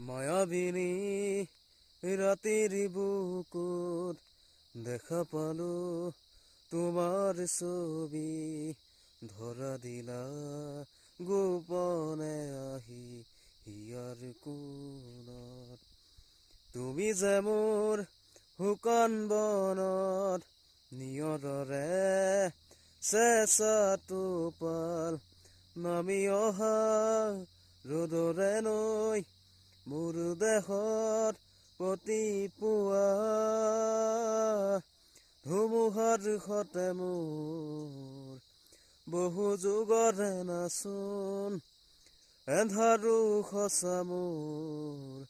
মায়াবিনী ৰাতেৰ বুকুৰ দেখা পালো তোমাৰ ছবি ধৰা দিলা গোপনে আহি হিয়াৰ কোণত তুমি যে মোৰ শুকান বনৰ নিয়ৰৰে চেঁচা টোপাল নামি অহা ৰ'দৰে নৈ মোৰ দেহত প্ৰতি পুৱা ধুমুহাৰ সতে মোৰ বহু যুগৰে নাচোন এন্ধাৰো সঁচা মোৰ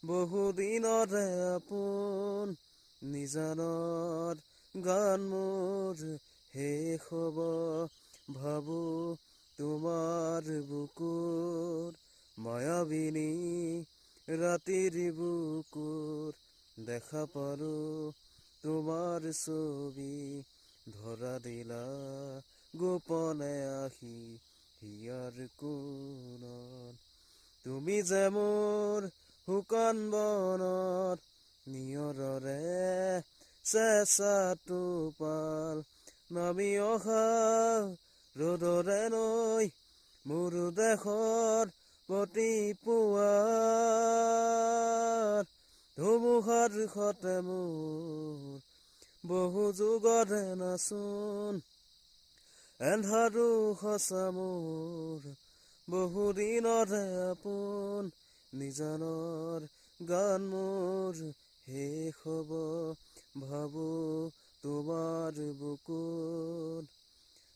বহু দিনৰে আপোন নিজানৰ গান মোৰ শেষ হ'ব ভাবো তোমাৰ বুকুৰ মায়াবিনী ৰাতিৰ বুকুৰ দেখা পালো তোমাৰ ছবি ধৰা দিলা গোপনে আহি হিয়াৰ কোণত তুমি যে মোৰ শুকান বনৰ নিয়ৰৰে চেঁচা টোপাল নামি অহা ৰ'দৰে নৈ মোৰ দেশৰ প্ৰতি পুৱাৰ ধুমুহাৰ সতে মোৰ বহু যুগৰে নাচোন এন্ধাৰো সঁচা মোৰ বহু দিনৰে আপোন নিজানৰ গান মোৰ শেষ হ'ব ভাবো তোমাৰ বুকুত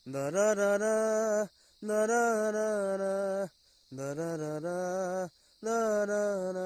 দাৰাৰাৰা দাৰাৰাৰা দাৰাৰাৰা দাৰাৰা